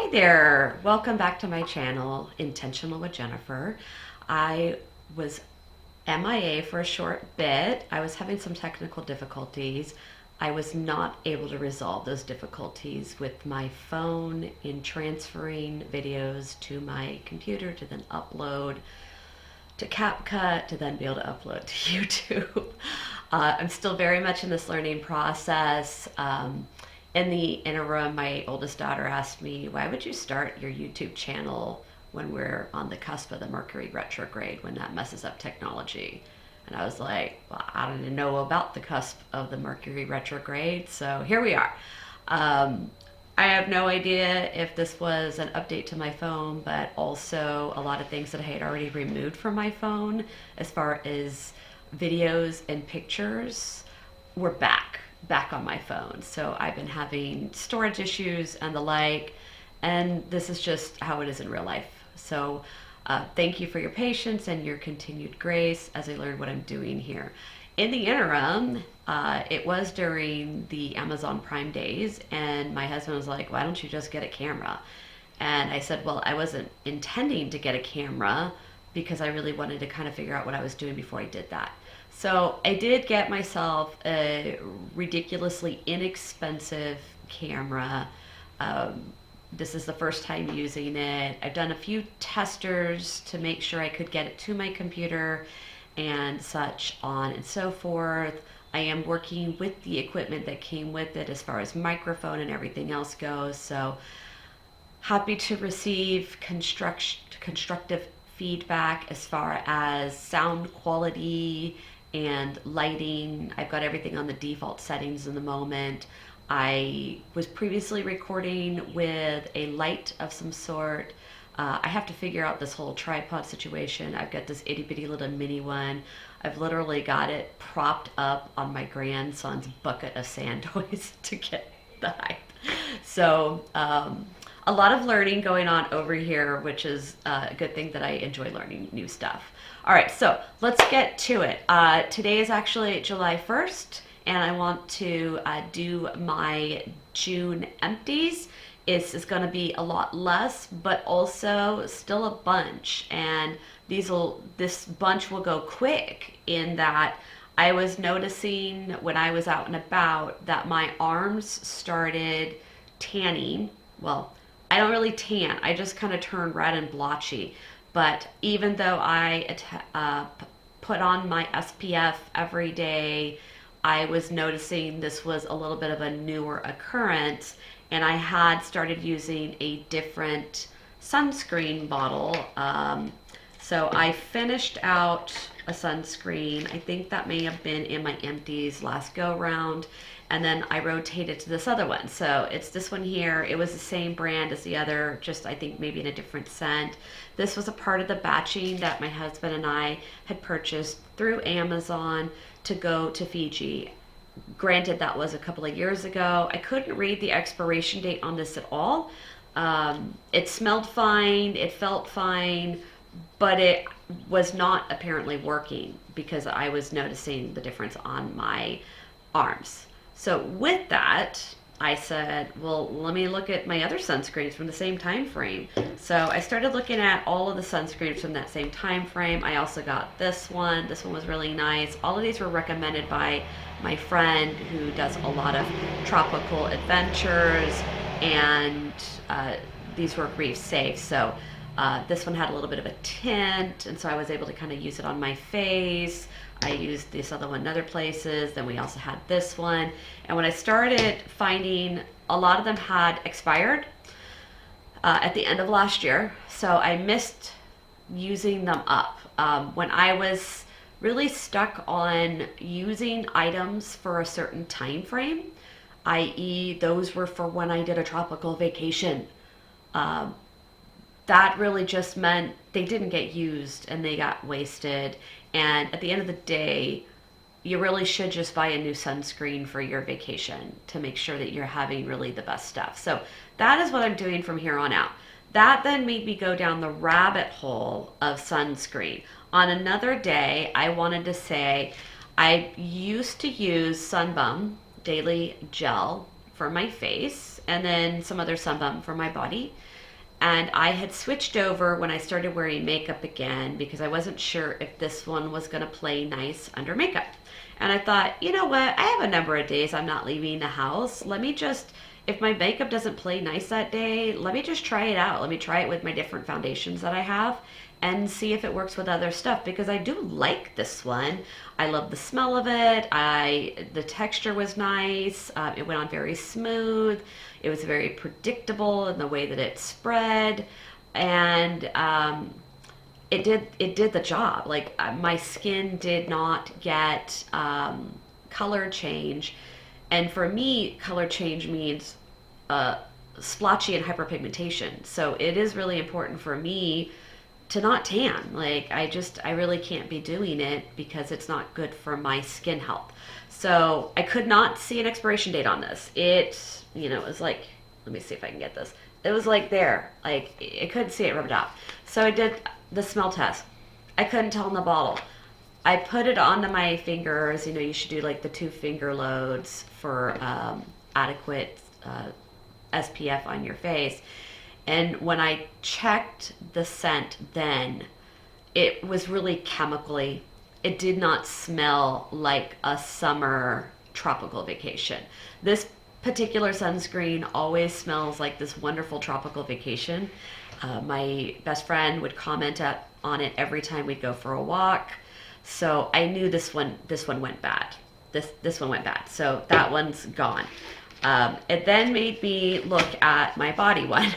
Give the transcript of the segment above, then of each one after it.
Hi there, welcome back to my channel, Intentional with Jennifer. I was MIA for a short bit. I was having some technical difficulties. I was not able to resolve those difficulties with my phone in transferring videos to my computer to then upload to CapCut to then be able to upload to YouTube. I'm still very much in this learning process. In the interim, my oldest daughter asked me, why would you start your YouTube channel when we're on the cusp of the Mercury retrograde, when that messes up technology? And I was like, well, I don't know about the cusp of the Mercury retrograde, so here we are. I have no idea if this was an update to my phone, but also a lot of things that I had already removed from my phone as far as videos and pictures were back on my phone. So I've been having storage issues and the like, and this is just how it is in real life. So thank you for your patience and your continued grace as I learn what I'm doing here. In the interim, it was during the Amazon Prime days, and my husband was like, why don't you just get a camera? And I said, well, I wasn't intending to get a camera because I really wanted to kind of figure out what I was doing before I did that. So I did get myself a ridiculously inexpensive camera. This is the first time using it. I've done a few testers to make sure I could get it to my computer and such on and so forth. I am working with the equipment that came with it as far as microphone and everything else goes. So happy to receive constructive feedback as far as sound quality and lighting. I've got everything on the default settings in the moment. I was previously recording with a light of some sort. I have to figure out this whole tripod situation. I've got this itty bitty little mini one. I've literally got it propped up on my grandson's bucket of sand toys to get the height. So a lot of learning going on over here, which is a good thing that I enjoy learning new stuff. All right, so let's get to it. Today is actually July 1st, and I want to do my June empties. It's going to be a lot less, but also still a bunch. And this bunch will go quick in that I was noticing when I was out and about that my arms started tanning. Well, I don't really tan. I just kind of turn red and blotchy. But even though I put on my SPF every day, I was noticing this was a little bit of a newer occurrence, and I had started using a different sunscreen bottle. So I finished out a sunscreen. I think that may have been in my empties last go round. And then I rotated to this other one. So it's this one here. It was the same brand as the other, just I think maybe in a different scent. This was a part of the batching that my husband and I had purchased through Amazon to go to Fiji. Granted, that was a couple of years ago. I couldn't read the expiration date on this at all. It smelled fine, it felt fine, but it was not apparently working because I was noticing the difference on my arms. So with that, I said, well, let me look at my other sunscreens from the same time frame. So I started looking at all of the sunscreens from that same time frame. I also got this one. This one was really nice. All of these were recommended by my friend who does a lot of tropical adventures, and these were reef safe. So this one had a little bit of a tint, and so I was able to kind of use it on my face. I used this other one in other places. Then we also had this one. And when I started finding, a lot of them had expired at the end of last year. So I missed using them up. When I was really stuck on using items for a certain time frame, i.e. those were for when I did a tropical vacation, that really just meant they didn't get used and they got wasted. And at the end of the day, you really should just buy a new sunscreen for your vacation to make sure that you're having really the best stuff. So that is what I'm doing from here on out. That then made me go down the rabbit hole of sunscreen. On another day, I wanted to say I used to use Sunbum Daily Gel for my face, and then some other sebum for my body. And I had switched over when I started wearing makeup again because I wasn't sure if this one was going to play nice under makeup. And I thought, you know what? I have a number of days I'm not leaving the house. Let me just, if my makeup doesn't play nice that day, let me just try it out. Let me try it with my different foundations that I have and see if it works with other stuff, because I do like this one. I love the smell of it. The texture was nice. It went on very smooth. It was very predictable in the way that it spread, and it did the job. Like my skin did not get color change, and for me, color change means splotchy and hyperpigmentation. So it is really important for me to not tan. Like I really can't be doing it because it's not good for my skin health. So I could not see an expiration date on this. It was like, let me see if I can get this. It was like there, like I couldn't see it rubbed off. So I did the smell test. I couldn't tell in the bottle. I put it onto my fingers. You should do like the 2 finger loads for adequate SPF on your face. And when I checked the scent then, it was really chemically. It did not smell like a summer tropical vacation. This particular sunscreen always smells like this wonderful tropical vacation. My best friend would comment on it every time we'd go for a walk. So I knew this one went bad. This one went bad. So that one's gone. It then made me look at my body one.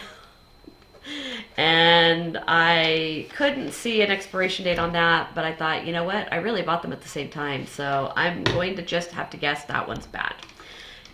And I couldn't see an expiration date on that, but I thought, you know what? I really bought them at the same time, so I'm going to just have to guess that one's bad.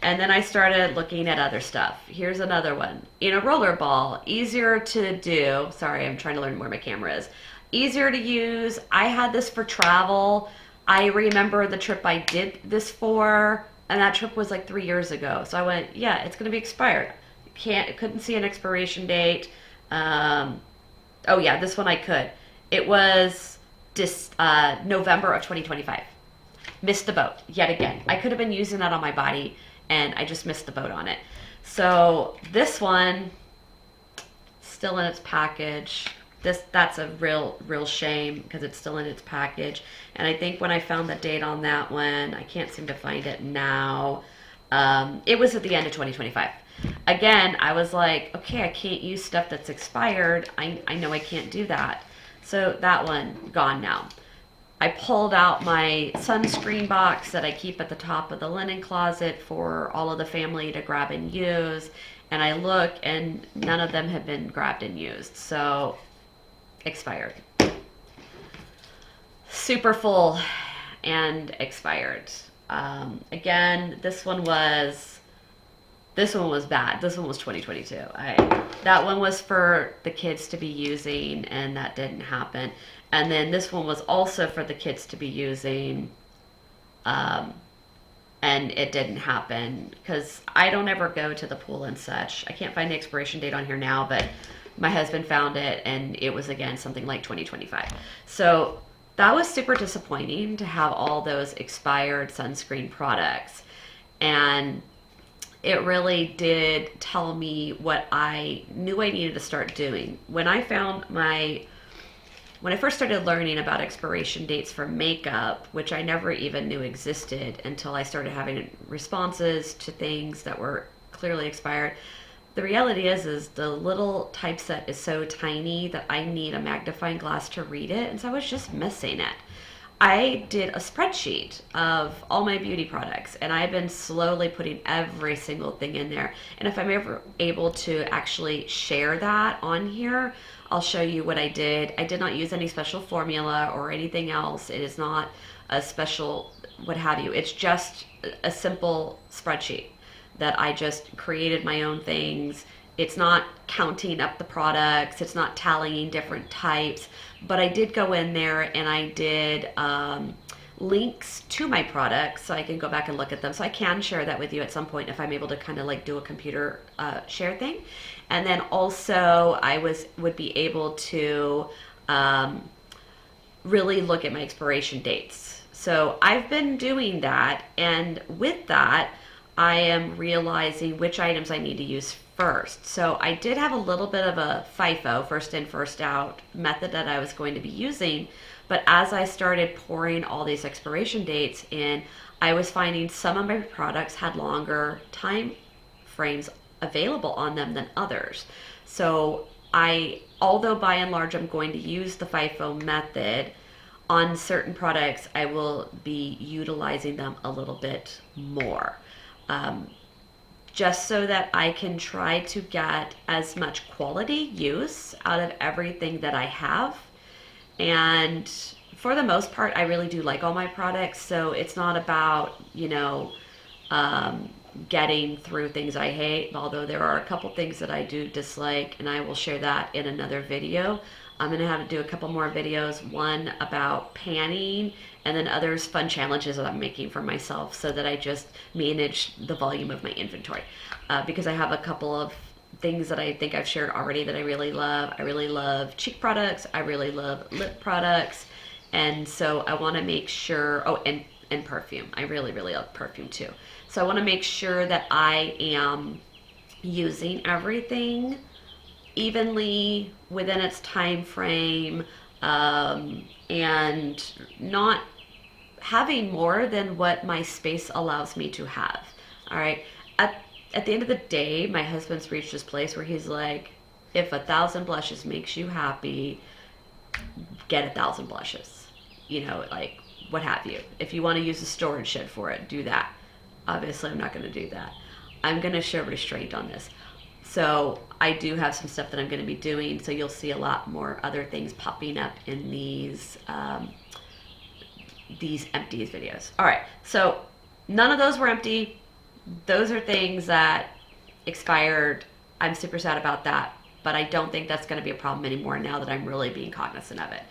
And then I started looking at other stuff. Here's another one. Rollerball, easier to do. Sorry, I'm trying to learn where my camera is. Easier to use. I had this for travel. I remember the trip I did this for, and that trip was like 3 years ago. So I went, yeah, it's going to be expired. Couldn't see an expiration date. Oh yeah, this one I could. It was November of 2025. Missed the boat yet again. I could have been using that on my body, and I just missed the boat on it. So this one, still in its package. That's a real shame because it's still in its package. And I think when I found the date on that one, I can't seem to find it now. It was at the end of 2025. Again, I was like, okay, I can't use stuff that's expired. I know I can't do that. So that one, gone now. I pulled out my sunscreen box that I keep at the top of the linen closet for all of the family to grab and use. And I look, and none of them have been grabbed and used. So, expired. Super full and expired. Again, this one was bad. This one was 2022. That one was for the kids to be using, and that didn't happen. And then this one was also for the kids to be using, and it didn't happen because I don't ever go to the pool and such. I can't find the expiration date on here now, but my husband found it, and it was again something like 2025. So that was super disappointing to have all those expired sunscreen products. And it really did tell me what I knew I needed to start doing. When I first started learning about expiration dates for makeup, which I never even knew existed until I started having responses to things that were clearly expired, the reality is the little typeset is so tiny that I need a magnifying glass to read it, and so I was just missing it. I did a spreadsheet of all my beauty products, and I've been slowly putting every single thing in there. And if I'm ever able to actually share that on here, I'll show you what I did. I did not use any special formula or anything else. It is not a special what have you. It's just a simple spreadsheet that I just created my own things. It's not counting up the products. It's not tallying different types. But I did go in there and I did links to my products so I can go back and look at them. So I can share that with you at some point if I'm able to kind of like do a computer share thing. And then also I would be able to really look at my expiration dates. So I've been doing that, and with that, I am realizing which items I need to use first. So I did have a little bit of a FIFO, first in, first out method that I was going to be using. But as I started pouring all these expiration dates in, I was finding some of my products had longer time frames available on them than others. So although by and large I'm going to use the FIFO method, on certain products I will be utilizing them a little bit more. Um, just so that I can try to get as much quality use out of everything that I have. And for the most part, I really do like all my products. So it's not about, um, getting through things I hate, although there are a couple things that I do dislike, and I will share that in another video. I'm going to have to do a couple more videos, one about panning, and then others fun challenges that I'm making for myself so that I just manage the volume of my inventory. Because I have a couple of things that I think I've shared already that I really love. I really love cheek products. I really love lip products. And so I want to make sure, and perfume. I really, really love perfume too. So I want to make sure that I am using everything evenly within its time frame, and not having more than what my space allows me to have. All right. At the end of the day, my husband's reached this place where he's like, if 1,000 blushes makes you happy, get 1,000 blushes. Like what have you. If you want to use a storage shed for it, do that. Obviously, I'm not going to do that. I'm going to show restraint on this. So I do have some stuff that I'm going to be doing. So you'll see a lot more other things popping up in these empties videos. All right. So none of those were empty. Those are things that expired. I'm super sad about that, but I don't think that's going to be a problem anymore now that I'm really being cognizant of it.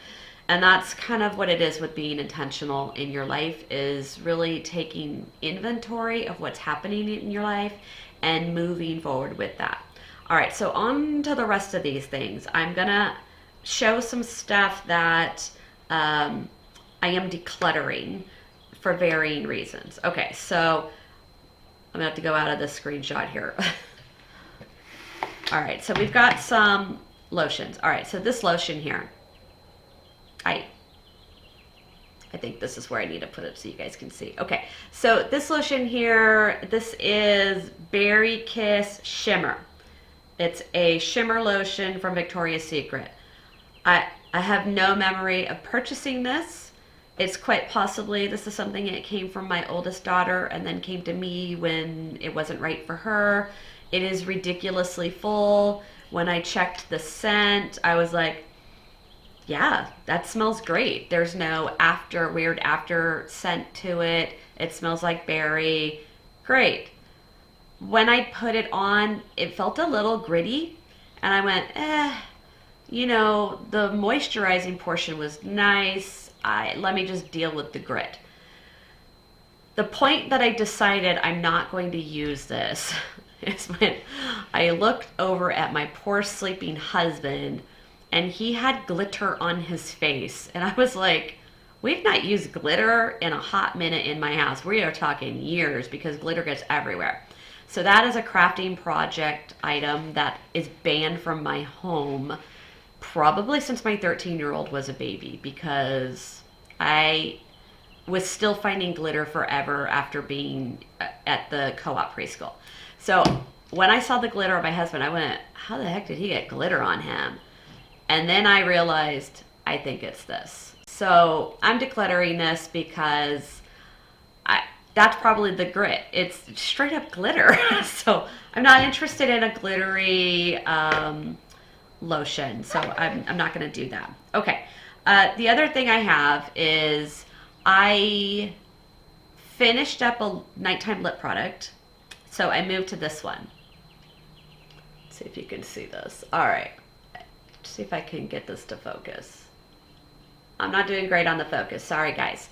And that's kind of what it is with being intentional in your life, is really taking inventory of what's happening in your life and moving forward with that. All right, so on to the rest of these things. I'm going to show some stuff that I am decluttering for varying reasons. Okay, so I'm going to have to go out of this screenshot here. All right, so we've got some lotions. All right, so this lotion here, I think this is where I need to put it so you guys can see. Okay, so this lotion here, this is Berry Kiss Shimmer. It's a shimmer lotion from Victoria's Secret. I have no memory of purchasing this. It's quite possibly this is something that came from my oldest daughter and then came to me when it wasn't right for her. It is ridiculously full. When I checked the scent, I was like, yeah, that smells great. There's no weird after scent to it. It smells like berry. Great. When I put it on, it felt a little gritty, and I went, the moisturizing portion was nice. Let me just deal with the grit. The point that I decided I'm not going to use this is when I looked over at my poor sleeping husband, and he had glitter on his face. And I was like, we've not used glitter in a hot minute in my house. We are talking years, because glitter gets everywhere. So that is a crafting project item that is banned from my home probably since my 13-year-old was a baby, because I was still finding glitter forever after being at the co-op preschool. So when I saw the glitter on my husband, I went, how the heck did he get glitter on him? And then I realized, I think it's this. So I'm decluttering this because that's probably the grit. It's straight up glitter. So I'm not interested in a glittery lotion. So I'm not going to do that. Okay. The other thing I have is I finished up a nighttime lip product. So I moved to this one. Let's see if you can see this. All right. See if I can get this to focus. I'm not doing great on the focus. Sorry, guys.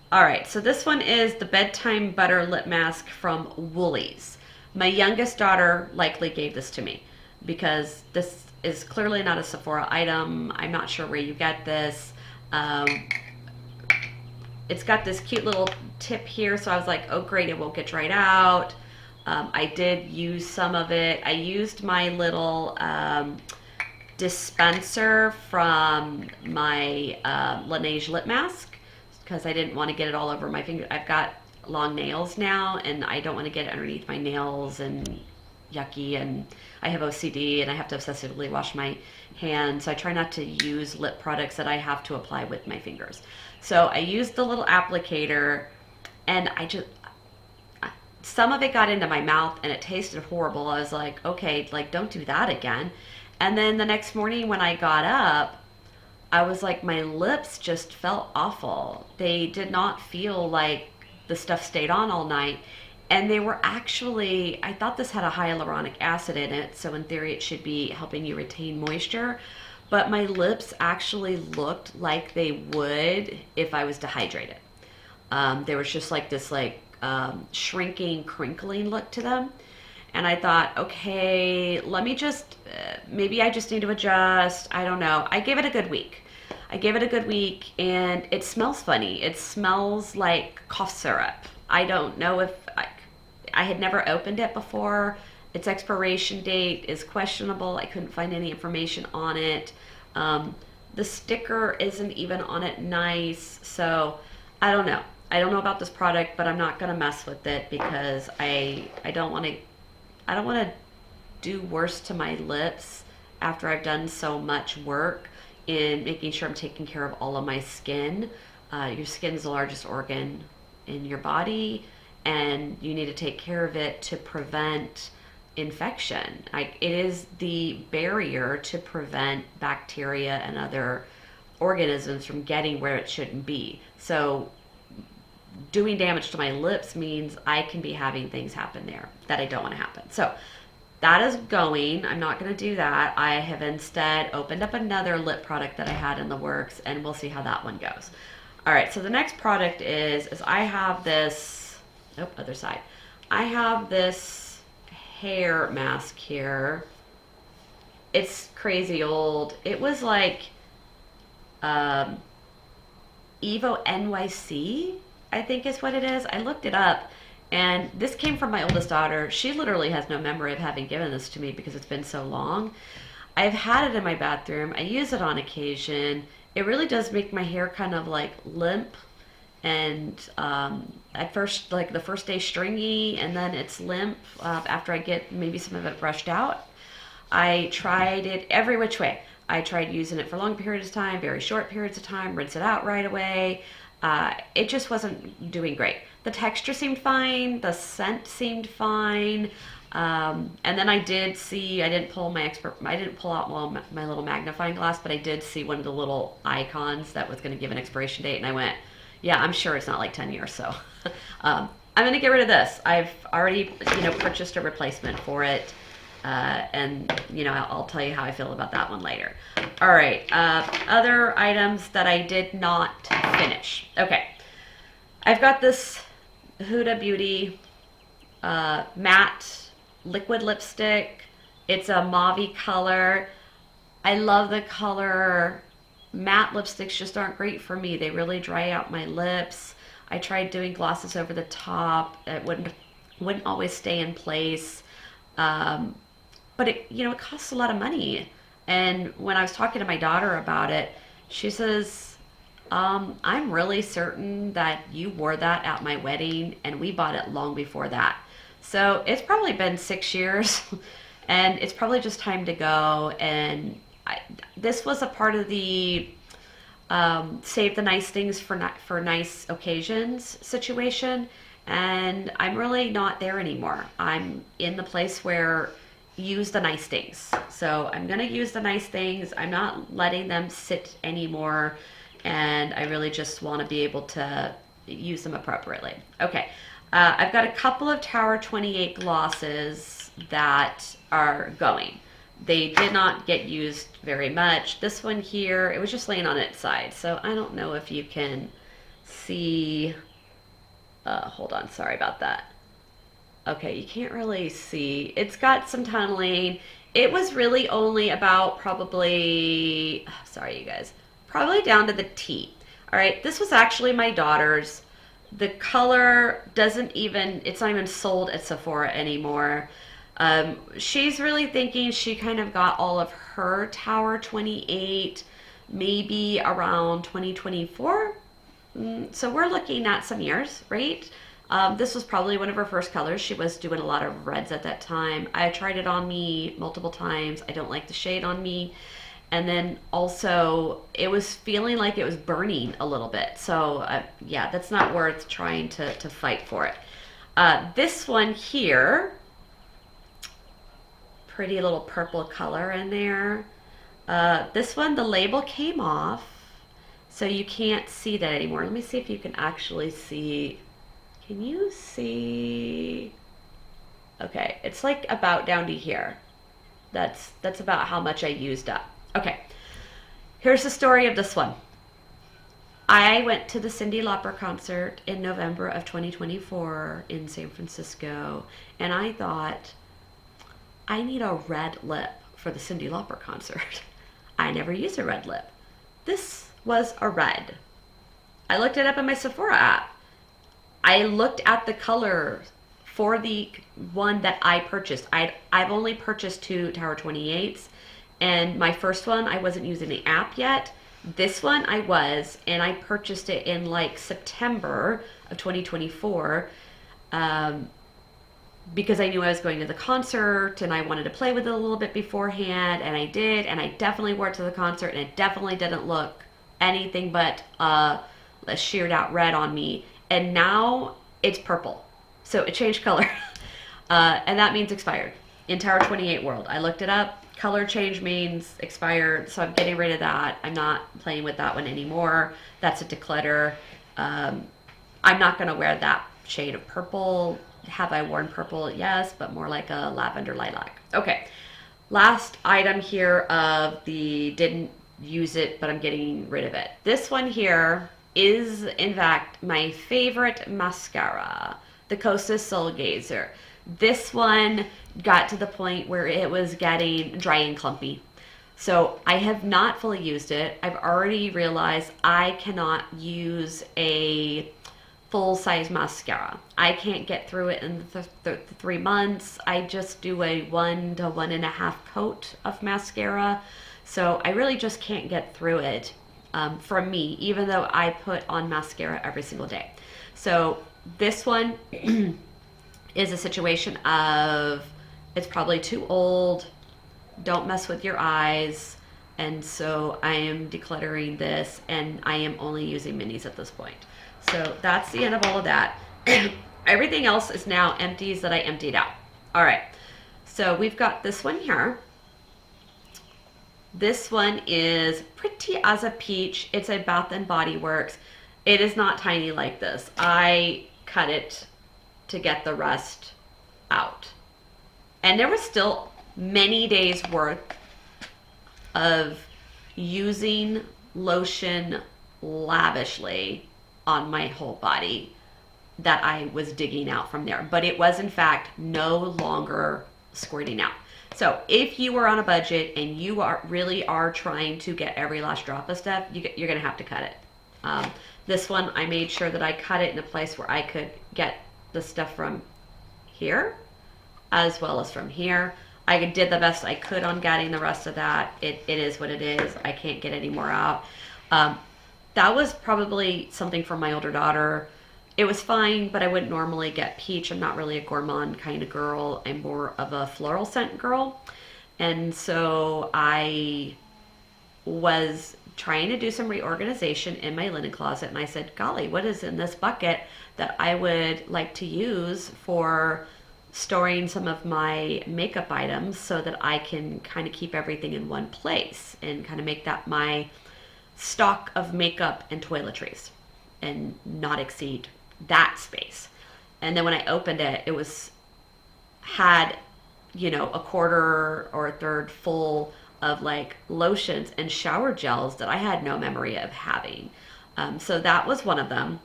All right, so this one is the Bedtime Butter Lip Mask from Woolies. My youngest daughter likely gave this to me because this is clearly not a Sephora item. I'm not sure where you get this. It's got this cute little tip here, so I was like, oh great, it won't get dried out. I did use some of it. I used my little dispenser from my Laneige lip mask because I didn't want to get it all over my finger. I've got long nails now, and I don't want to get it underneath my nails and yucky, and I have OCD and I have to obsessively wash my hands, so I try not to use lip products that I have to apply with my fingers. So I used the little applicator, and some of it got into my mouth and it tasted horrible. I was like, okay, like don't do that again. And then the next morning when I got up, I was like, my lips just felt awful. They did not feel like the stuff stayed on all night. And they were actually, I thought this had a hyaluronic acid in it, so in theory it should be helping you retain moisture. But my lips actually looked like they would if I was dehydrated. There was just like this shrinking, crinkling look to them. And I thought, okay, let me just, maybe I just need to adjust. I don't know. I gave it a good week. And it smells funny. It smells like cough syrup. I don't know if I had never opened it before. Its expiration date is questionable. I couldn't find any information on it. The sticker isn't even on it nice. So I don't know. I don't know about this product, but I'm not going to mess with it because I don't want to do worse to my lips after I've done so much work in making sure I'm taking care of all of my skin. Your skin is the largest organ in your body, and you need to take care of it to prevent infection. It is the barrier to prevent bacteria and other organisms from getting where it shouldn't be. So doing damage to my lips means I can be having things happen there that I don't want to happen. So that is going. I'm not going to do that. I have instead opened up another lip product that I had in the works, and we'll see how that one goes. All right, so the next product is I have this, other side. I have this hair mask here. It's crazy old. It was like Evo NYC, I think is what it is. I looked it up, and this came from my oldest daughter. She literally has no memory of having given this to me because it's been so long. I've had it in my bathroom. I use it on occasion. It really does make my hair kind of like limp, and at first, like the first day stringy, and then it's limp after I get maybe some of it brushed out. I tried it every which way. I tried using it for long periods of time, very short periods of time, rinse it out right away. It just wasn't doing great. The texture seemed fine. The scent seemed fine. And then I did see, I didn't pull out my little magnifying glass, but I did see one of the little icons that was going to give an expiration date. And I went, yeah, I'm sure it's not like 10 years. So, I'm going to get rid of this. I've already, purchased a replacement for it. And I'll tell you how I feel about that one later. All right, other items that I did not finish. Okay, I've got this Huda Beauty matte liquid lipstick. It's a mauve color. I love the color. Matte lipsticks just aren't great for me. They really dry out my lips. I tried doing glosses over the top. It wouldn't always stay in place. But it costs a lot of money. And when I was talking to my daughter about it, she says, I'm really certain that you wore that at my wedding, and we bought it long before that. So it's probably been 6 years, and it's probably just time to go. And this was a part of the save the nice things for nice occasions situation, and I'm really not there anymore. I'm in the place where use the nice things. So I'm going to use the nice things. I'm not letting them sit anymore, and I really just want to be able to use them appropriately. Okay, I've got a couple of Tower 28 glosses that are going. They did not get used very much. This one here, it was just laying on its side, so I don't know if you can see. Hold on, sorry about that. Okay, you can't really see. It's got some tunneling. It was really only about probably, sorry you guys, probably down to the T. All right, this was actually my daughter's. The color doesn't even, it's not even sold at Sephora anymore. She's really thinking she kind of got all of her Tower 28 maybe around 2024. So we're looking at some years, right? This was probably one of her first colors. She was doing a lot of reds at that time. I tried it on me multiple times. I don't like the shade on me. And then also, it was feeling like it was burning a little bit. So, yeah, that's not worth trying to fight for it. This one here, pretty little purple color in there. This one, the label came off, so you can't see that anymore. Let me see if you can actually see. Can you see? Okay, it's like about down to here. That's about how much I used up. Okay, here's the story of this one. I went to the Cyndi Lauper concert in November of 2024 in San Francisco, and I thought, I need a red lip for the Cyndi Lauper concert. I never use a red lip. This was a red. I looked it up in my Sephora app. I looked at the color for the one that I purchased. I've only purchased 2 Tower 28s, and my first one I wasn't using the app yet. This one I was, and I purchased it in like September of 2024 because I knew I was going to the concert and I wanted to play with it a little bit beforehand, and I did, and I definitely wore it to the concert, and it definitely didn't look anything but a sheared out red on me. And now it's purple. So it changed color. And that means expired. In Tower 28 world, I looked it up. Color change means expired. So I'm getting rid of that. I'm not playing with that one anymore. That's a declutter. I'm not going to wear that shade of purple. Have I worn purple? Yes, but more like a lavender lilac. Okay. Last item here of the didn't use it, but I'm getting rid of it. This one here is, in fact, my favorite mascara, the Kosas Soul Gazer. This one got to the point where it was getting dry and clumpy. So I have not fully used it. I've already realized I cannot use a full-size mascara. I can't get through it in the 3 months. I just do a 1 to 1.5 coat of mascara. So I really just can't get through it. From me, even though I put on mascara every single day. So this one is a situation of it's probably too old, don't mess with your eyes, and so I am decluttering this, and I am only using minis at this point. So that's the end of all of that. Everything else is now empties that I emptied out. All right, so we've got this one here. This one is pretty as a peach. It's a Bath and Body Works. It is not tiny like this. I cut it to get the rest out. And there was still many days worth of using lotion lavishly on my whole body that I was digging out from there. But it was in fact no longer squirting out. So if you are on a budget and you really are trying to get every last drop of stuff, you're going to have to cut it. This one, I made sure that I cut it in a place where I could get the stuff from here as well as from here. I did the best I could on getting the rest of that. It is what it is. I can't get any more out. That was probably something for my older daughter. It was fine, but I wouldn't normally get peach. I'm not really a gourmand kind of girl. I'm more of a floral scent girl. And so I was trying to do some reorganization in my linen closet, and I said, golly, what is in this bucket that I would like to use for storing some of my makeup items so that I can kind of keep everything in one place and kind of make that my stock of makeup and toiletries and not exceed that space. And then when I opened it, it had, a quarter or a third full of like lotions and shower gels that I had no memory of having. So that was one of them.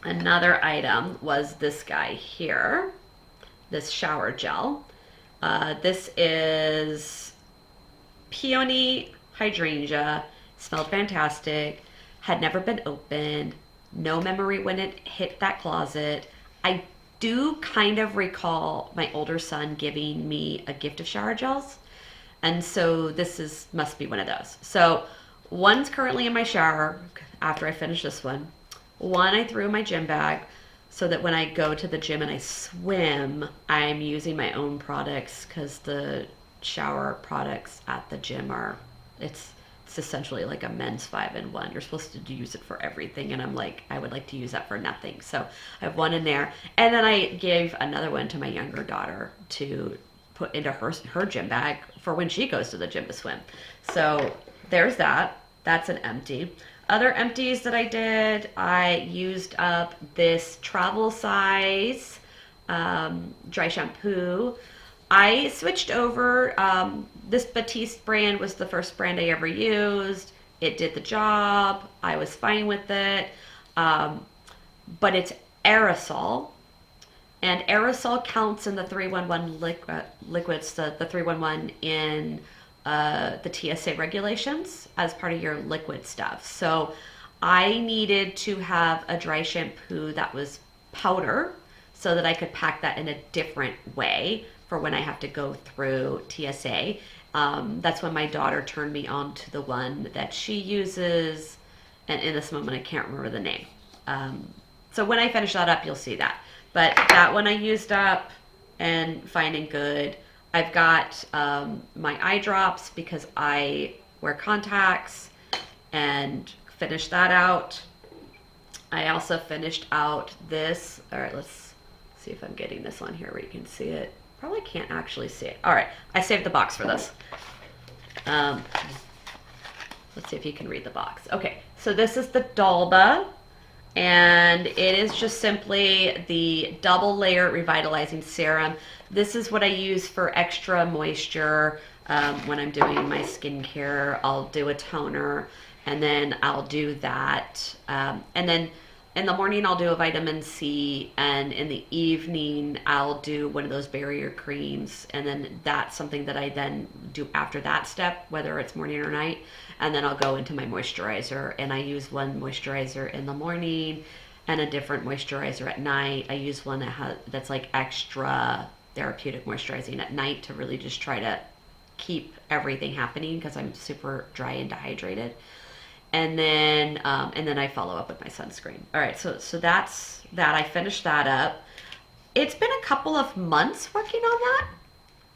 Another item was this guy here, this shower gel. This is Peony Hydrangea. Smelled fantastic. Had never been opened. No memory when it hit that closet. I do kind of recall my older son giving me a gift of shower gels. And so must be one of those. So one's currently in my shower after I finish this one. One I threw in my gym bag so that when I go to the gym and I swim, I'm using my own products because the shower products at the gym it's it's essentially like a men's 5-in-1. You're supposed to use it for everything, and I'm like, I would like to use that for nothing. So I have one in there, and then I gave another one to my younger daughter to put into her gym bag for when she goes to the gym to swim. So there's that. That's an empty. Other empties that I did, I used up this travel size dry shampoo. I switched over. This Batiste brand was the first brand I ever used. It did the job. I was fine with it. But it's aerosol. And aerosol counts in the 311 liquids, the 311 in the TSA regulations as part of your liquid stuff. So I needed to have a dry shampoo that was powder so that I could pack that in a different way for when I have to go through TSA. That's when my daughter turned me on to the one that she uses, and in this moment I can't remember the name. So when I finish that up, you'll see that. But that one I used up and fine and good. I've got my eye drops because I wear contacts and finished that out. I also finished out this. All right, let's see if I'm getting this on here where you can see it. Probably can't actually see it. All right, I saved the box for this. Let's see if you can read the box. Okay, so this is the Dalba, and it is just simply the double layer revitalizing serum. This is what I use for extra moisture when I'm doing my skincare. I'll do a toner, and then I'll do that. And then in the morning, I'll do a vitamin C, and in the evening, I'll do one of those barrier creams. And then that's something that I then do after that step, whether it's morning or night. And then I'll go into my moisturizer, and I use one moisturizer in the morning and a different moisturizer at night. I use one that's like extra therapeutic moisturizing at night to really just try to keep everything happening because I'm super dry and dehydrated. And then I follow up with my sunscreen. All right, so that's that. I finished that up. It's been a couple of months working on that,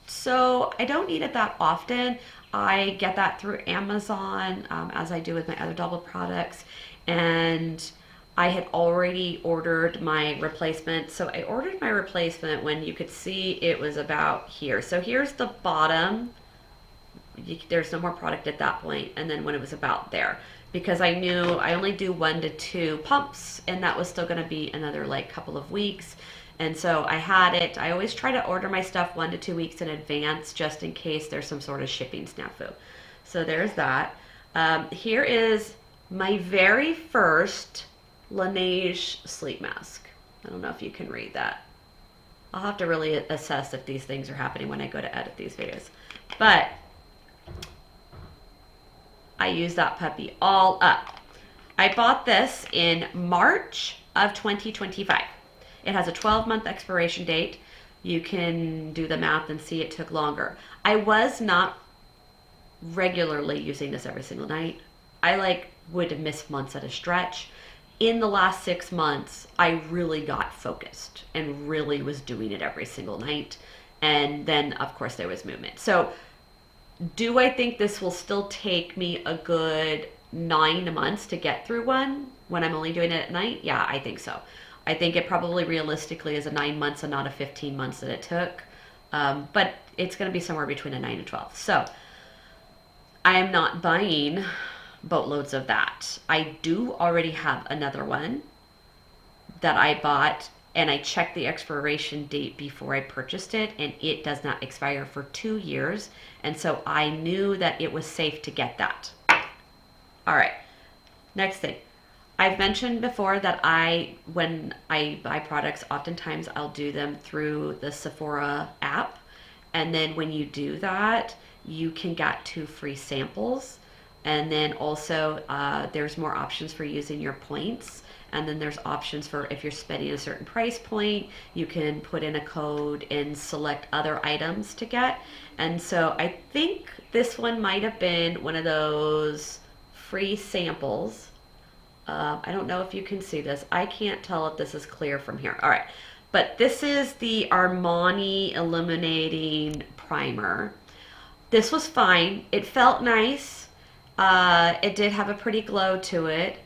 so I don't need it that often. I get that through Amazon, as I do with my other double products, and I had already ordered my replacement. So I ordered my replacement when you could see it was about here. So here's the bottom. There's no more product at that point, and then when it was about there, because I knew I only do 1 to 2 pumps, and that was still going to be another like couple of weeks. And so I had it. I always try to order my stuff 1 to 2 weeks in advance just in case there's some sort of shipping snafu. So there's that. Here is my very first Laneige sleep mask. I don't know if you can read that. I'll have to really assess if these things are happening when I go to edit these videos. But I use that puppy all up. I bought this in March of 2025. It has a 12-month expiration date. You can do the math and see it took longer. I was not regularly using this every single night. I would miss months at a stretch. In the last 6 months, I really got focused and really was doing it every single night. And then, of course, there was movement. So do I think this will still take me a good 9 months to get through one when I'm only doing it at night? Yeah, I think so. I think it probably realistically is a 9 months and not a 15 months that it took. But it's going to be somewhere between a 9 and 12. So I am not buying boatloads of that. I do already have another one that I bought, and I checked the expiration date before I purchased it, and it does not expire for 2 years. And so I knew that it was safe to get that. All right, next thing. I've mentioned before that when I buy products, oftentimes I'll do them through the Sephora app. And then when you do that, you can get 2 free samples. And then also there's more options for using your points. and then there's options for if you're spending a certain price point, you can put in a code and select other items to get. And so I think this one might have been one of those free samples. I don't know if you can see this. I can't tell if this is clear from here. All right. But this is the Armani Illuminating Primer. This was fine. It felt nice. It did have a pretty glow to it.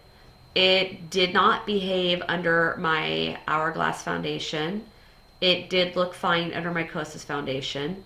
It did not behave under my Hourglass foundation. It did look fine under my Kosas foundation.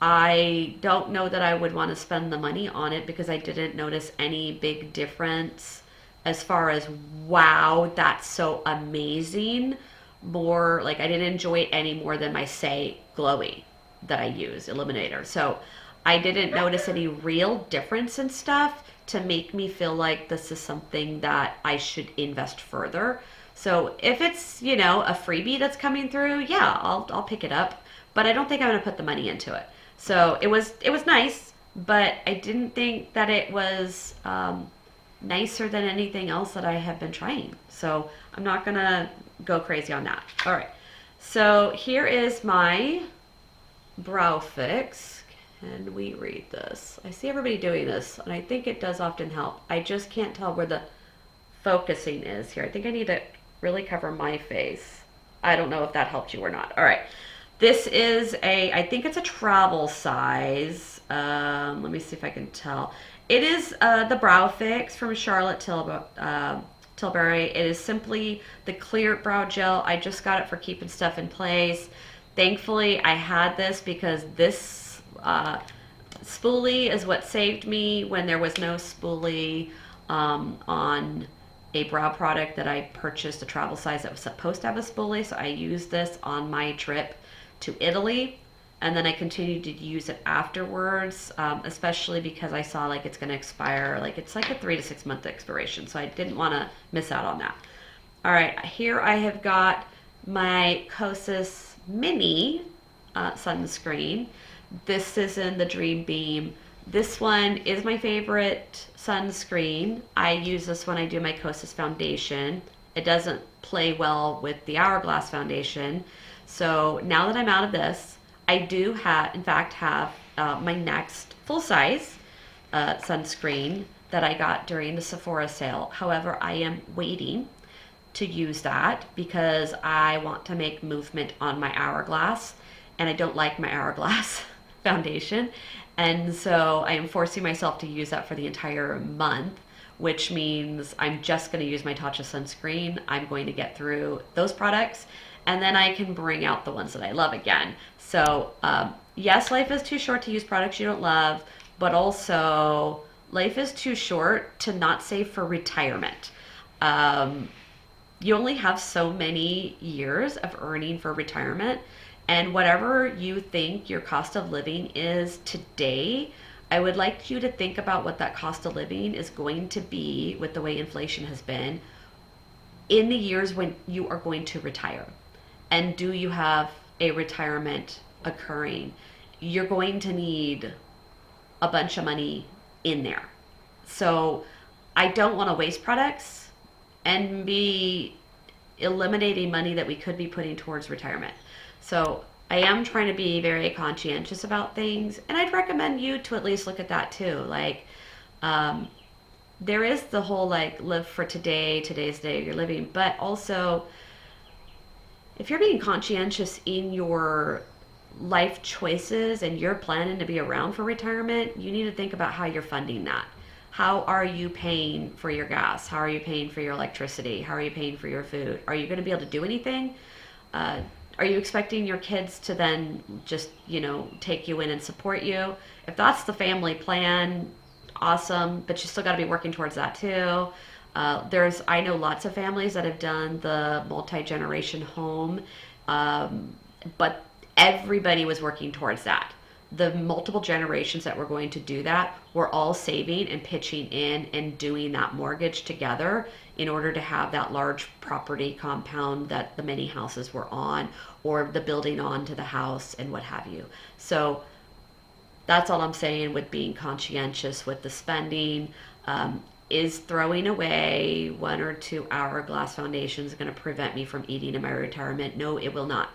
I don't know that I would want to spend the money on it because I didn't notice any big difference as far as, wow, that's so amazing. More like I didn't enjoy it any more than my Say Glowy that I use, Illuminator. So I didn't notice any real difference in stuff to make me feel like this is something that I should invest further. So if it's, you know, a freebie that's coming through, yeah, I'll pick it up, but I don't think I'm going to put the money into it. So it was nice, but I didn't think that it was nicer than anything else that I have been trying. So I'm not going to go crazy on that. All right. So here is my brow fix. Can we read this? I see everybody doing this, and I think it does often help. I just can't tell where the focusing is here. I think I need to really cover my face. I don't know if that helped you or not. All right. This is I think it's a travel size. Let me see if I can tell. It is the Brow Fix from Charlotte Tilbury. It is simply the clear brow gel. I just got it for keeping stuff in place. Thankfully, I had this because this spoolie is what saved me when there was no spoolie on a brow product that I purchased, a travel size that was supposed to have a spoolie. So I used this on my trip to Italy, and then I continued to use it afterwards, especially because I saw like it's going to expire, like it's like a 3 to 6 month expiration, so I didn't want to miss out on that. All right, here I have got my Kosas Mini sunscreen. This is in the Dream Beam. This one is my favorite sunscreen. I use this when I do my Kosas foundation. It doesn't play well with the Hourglass foundation. So now that I'm out of this, I do have, in fact, have my next full-size sunscreen that I got during the Sephora sale. However, I am waiting to use that because I want to make movement on my Hourglass, and I don't like my Hourglass foundation. And so I am forcing myself to use that for the entire month, which means I'm just going to use my Tatcha sunscreen. I'm going to get through those products, and then I can bring out the ones that I love again. So yes, life is too short to use products you don't love, but also life is too short to not save for retirement. You only have so many years of earning for retirement, and whatever you think your cost of living is today, I would like you to think about what that cost of living is going to be with the way inflation has been in the years when you are going to retire. And do you have a retirement occurring? You're going to need a bunch of money in there. So I don't want to waste products and be eliminating money that we could be putting towards retirement. So I am trying to be very conscientious about things, and I'd recommend you to at least look at that too. Like, there is the whole like live for today, today's day you're living, but also if you're being conscientious in your life choices and you're planning to be around for retirement, you need to think about how you're funding that. How are you paying for your gas? How are you paying for your electricity? How are you paying for your food? Are you going to be able to do anything? Are you expecting your kids to then just, you know, take you in and support you? If that's the family plan, awesome, but you still got to be working towards that too. I know lots of families that have done the multi-generation home, but everybody was working towards that. The multiple generations that were going to do that were all saving and pitching in and doing that mortgage together in order to have that large property compound that the many houses were on, or the building onto the house and what have you. So that's all I'm saying with being conscientious with the spending. Is throwing away 1 or 2 hourglass foundations going to prevent me from eating in my retirement? No, it will not.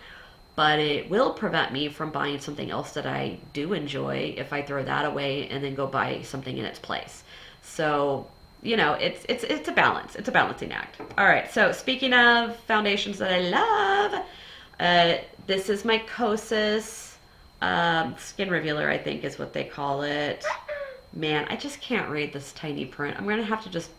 But it will prevent me from buying something else that I do enjoy if I throw that away and then go buy something in its place. So, it's a balance. It's a balancing act. All right. So speaking of foundations that I love, this is my Kosas skin revealer, I think is what they call it. Man, I just can't read this tiny print. I'm going to have to just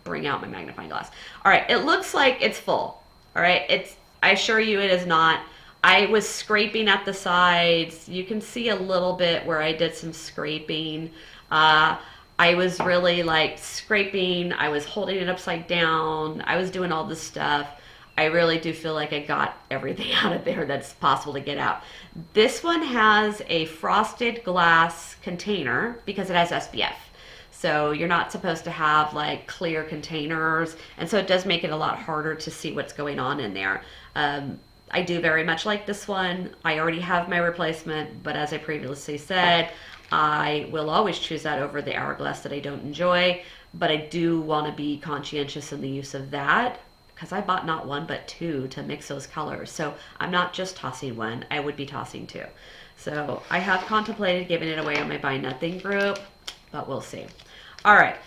bring out my magnifying glass. All right, it looks like it's full. All right, I assure you it is not. I was scraping at the sides. You can see a little bit where I did some scraping. I was really like scraping. I was holding it upside down. I was doing all this stuff. I really do feel like I got everything out of there that's possible to get out. This one has a frosted glass container because it has SPF. So you're not supposed to have like clear containers. And so it does make it a lot harder to see what's going on in there. I do very much like this one. I already have my replacement, but as I previously said, I will always choose that over the hourglass that I don't enjoy. But I do want to be conscientious in the use of that, because I bought not one but two to mix those colors. So I'm not just tossing one, I would be tossing two. So I have contemplated giving it away on my Buy Nothing group, but we'll see. All right,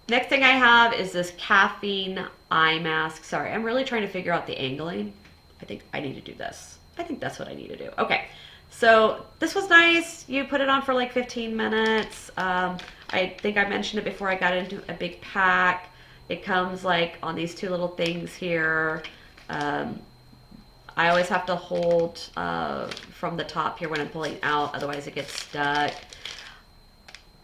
next thing I have is this caffeine eye mask. Sorry, I'm really trying to figure out the angling. I think I need to do this. I think that's what I need to do. Okay, so this was nice. You put it on for like 15 minutes. I think I mentioned it before I got into a big pack. It comes like on these two little things here. I always have to hold from the top here when I'm pulling out, otherwise it gets stuck.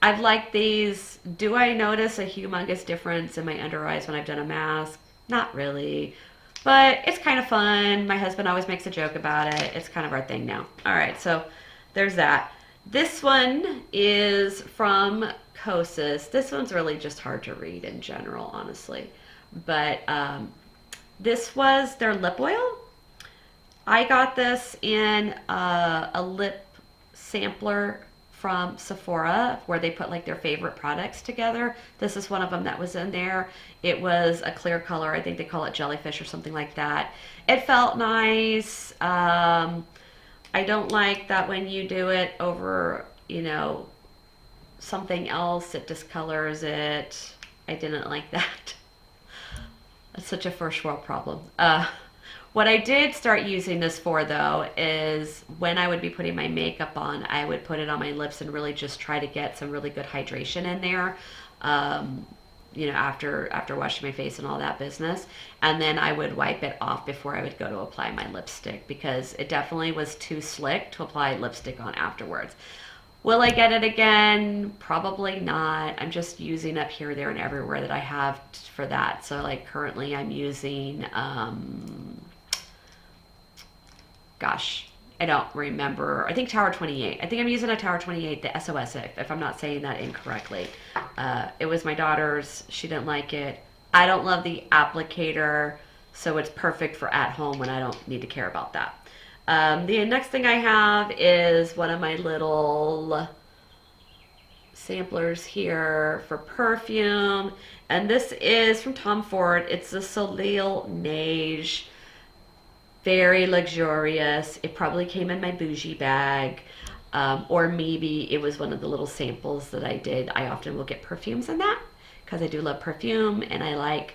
I've liked these. Do I notice a humongous difference in my under eyes when I've done a mask? Not really, but it's kind of fun. My husband always makes a joke about it. It's kind of our thing now. All right, so there's that. This one is from Kosas. This one's really just hard to read in general, honestly. But this was their lip oil. I got this in a lip sampler from Sephora where they put like their favorite products together. This is one of them that was in there. It was a clear color. I think they call it jellyfish or something like that. It felt nice. I don't like that when you do it over, something else, it discolors it. I didn't like that. That's such a first world problem. What I did start using this for, though, is when I would be putting my makeup on, I would put it on my lips and really just try to get some really good hydration in there, after washing my face and all that business. And then I would wipe it off before I would go to apply my lipstick, because it definitely was too slick to apply lipstick on afterwards. Will I get it again? Probably not. I'm just using up here, there, and everywhere that I have for that. So like currently I'm using, I don't remember. I think Tower 28. I think I'm using a Tower 28, the SOS, if I'm not saying that incorrectly. It was my daughter's. She didn't like it. I don't love the applicator, so it's perfect for at home when I don't need to care about that. The next thing I have is one of my little samplers here for perfume. And this is from Tom Ford. It's the Soleil Neige. Very luxurious. It probably came in my bougie bag. Or maybe it was one of the little samples that I did. I often will get perfumes in that because I do love perfume, and I like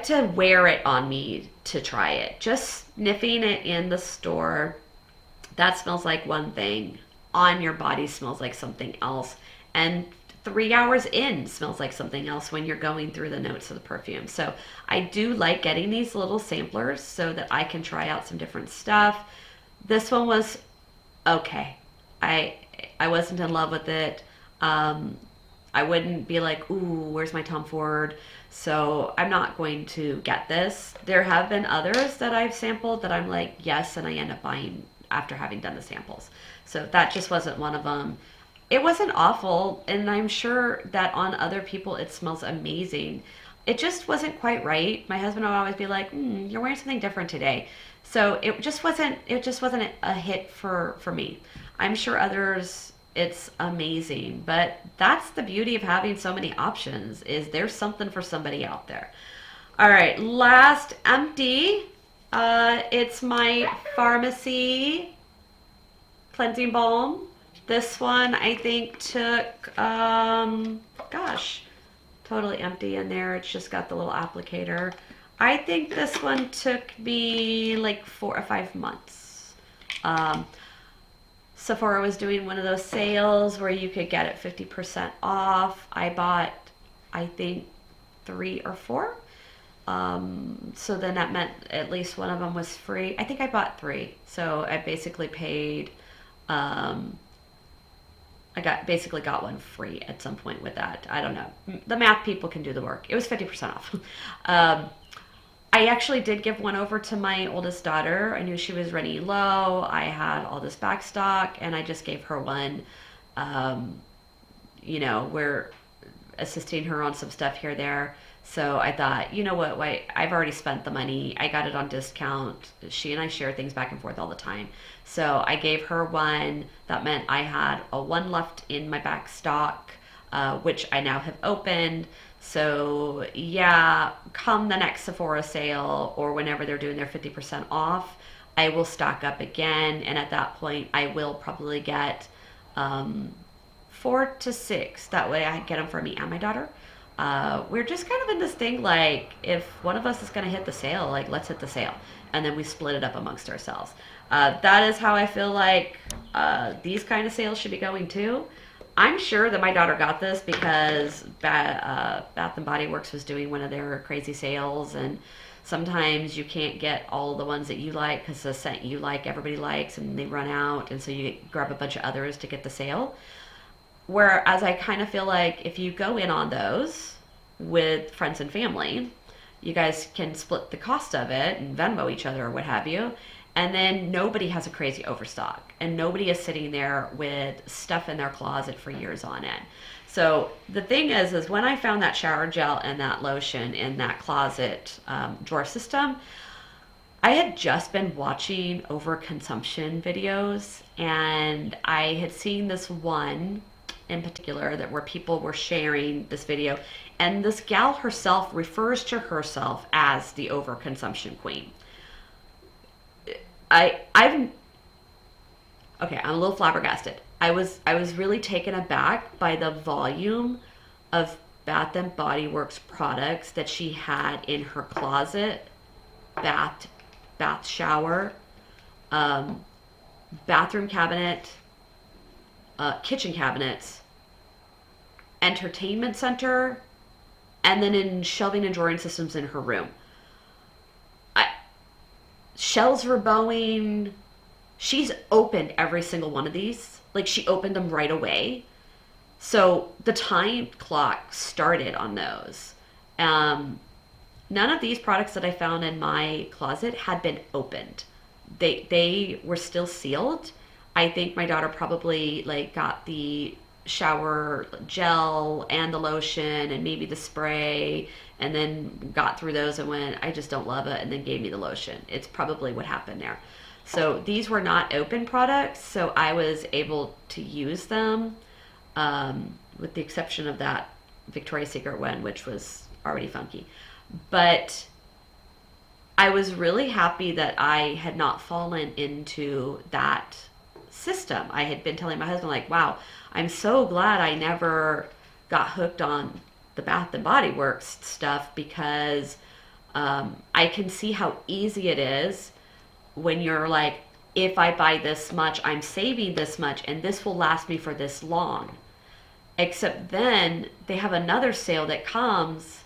to wear it on me to try it. Just sniffing it in the store, that smells like one thing. On your body smells like something else. And 3 hours in smells like something else when you're going through the notes of the perfume. So I do like getting these little samplers so that I can try out some different stuff. This one was okay. I wasn't in love with it. I wouldn't be like, ooh, where's my Tom Ford? So I'm not going to get this. There have been others that I've sampled that I'm like, yes, and I end up buying after having done the samples. So that just wasn't one of them. It wasn't awful, and I'm sure that on other people it smells amazing. It just wasn't quite right. My husband would always be like, you're wearing something different today. So it just wasn't a hit for me. I'm sure others It's amazing. But that's the beauty of having so many options is there's something for somebody out there. All right, last empty. It's my pharmacy cleansing balm. This one I think took, gosh, totally empty in there. It's just got the little applicator. I think this one took me like 4 or 5 months. Um, Sephora was doing one of those sales where you could get it 50% off. I bought, I think, 3 or 4. So then that meant at least one of them was free. I think I bought 3. So I basically paid, um, basically got one free at some point with that. I don't know. The math people can do the work. It was 50% off. um, I actually did give one over to my oldest daughter. I knew she was running low. I had all this back stock, and I just gave her one. Um, we're assisting her on some stuff here there. So I thought, you know what? Wait, I've already spent the money. I got it on discount. She and I share things back and forth all the time. So I gave her one. That meant I had a one left in my back stock, which I now have opened. So yeah, come the next Sephora sale or whenever they're doing their 50% off, I will stock up again. And at that point, I will probably get 4 to 6. That way I get them for me and my daughter. We're just kind of in this thing like if one of us is going to hit the sale, like let's hit the sale. And then we split it up amongst ourselves. That is how I feel like these kind of sales should be going too. I'm sure that my daughter got this because Bath and Body Works was doing one of their crazy sales, and sometimes you can't get all the ones that you like because the scent you like everybody likes, and they run out, and so you grab a bunch of others to get the sale. Whereas I kind of feel like if you go in on those with friends and family, you guys can split the cost of it and Venmo each other or what have you. And then nobody has a crazy overstock and nobody is sitting there with stuff in their closet for years on end. So the thing is when I found that shower gel and that lotion in that closet drawer system, I had just been watching overconsumption videos and I had seen this one in particular that where people were sharing this video, and this gal herself refers to herself as the overconsumption queen. I'm okay, I'm a little flabbergasted. I was really taken aback by the volume of Bath and Body Works products that she had in her closet, bath shower, um, bathroom cabinet, kitchen cabinets, entertainment center, and then in shelving and drawing systems in her room. I, Shelves were bowing. She's opened every single one of these. Like she opened them right away. So the time clock started on those. None of these products that I found in my closet had been opened. They were still sealed. I think my daughter probably like got the shower gel and the lotion and maybe the spray and then got through those and went, I just don't love it, and then gave me the lotion. It's probably what happened there. So these were not open products, so I was able to use them, with the exception of that Victoria's Secret one, which was already funky. But I was really happy that I had not fallen into that system. I had been telling my husband, like, wow, I'm so glad I never got hooked on the Bath and Body Works stuff because I can see how easy it is when you're like, if I buy this much, I'm saving this much, and this will last me for this long. Except then they have another sale that comes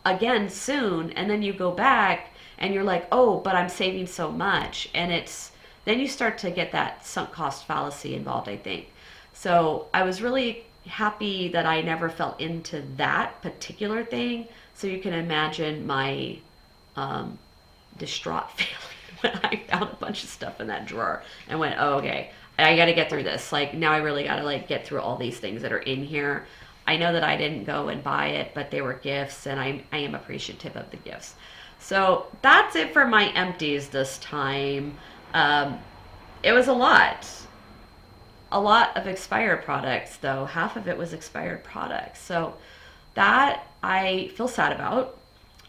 again soon, and then you go back and you're like, oh, but I'm saving so much. And then you start to get that sunk cost fallacy involved, I think. So I was really happy that I never fell into that particular thing. So you can imagine my distraught feeling when I found a bunch of stuff in that drawer and went, oh, okay, I got to get through this. Like now I really got to like get through all these things that are in here. I know that I didn't go and buy it, but they were gifts, and I am appreciative of the gifts. So that's it for my empties this time. It was a lot. a lot of expired products though. Half of it was expired products. So that I feel sad about.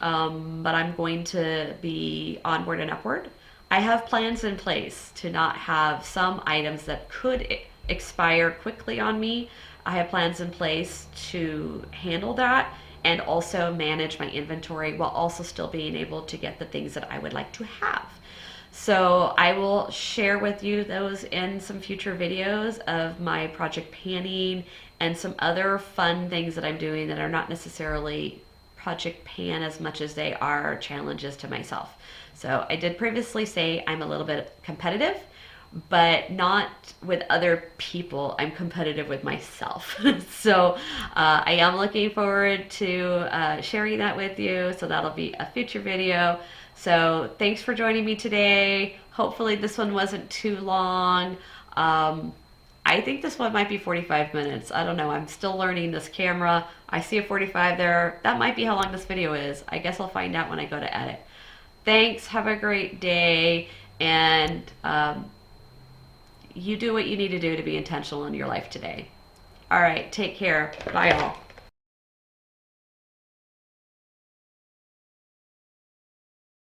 But I'm going to be onward and upward. I have plans in place to not have some items that could expire quickly on me. I have plans in place to handle that and also manage my inventory while also still being able to get the things that I would like to have. So I will share with you those in some future videos of my project panning and some other fun things that I'm doing that are not necessarily project pan as much as they are challenges to myself. So I did previously say I'm a little bit competitive, but not with other people. I'm competitive with myself. So I am looking forward to sharing that with you. So that'll be a future video. So thanks for joining me today. Hopefully this one wasn't too long. I think this one might be 45 minutes. I don't know. I'm still learning this camera. I see a 45 there. That might be how long this video is. I guess I'll find out when I go to edit. Thanks. Have a great day. And you do what you need to do to be intentional in your life today. All right. Take care. Bye, all.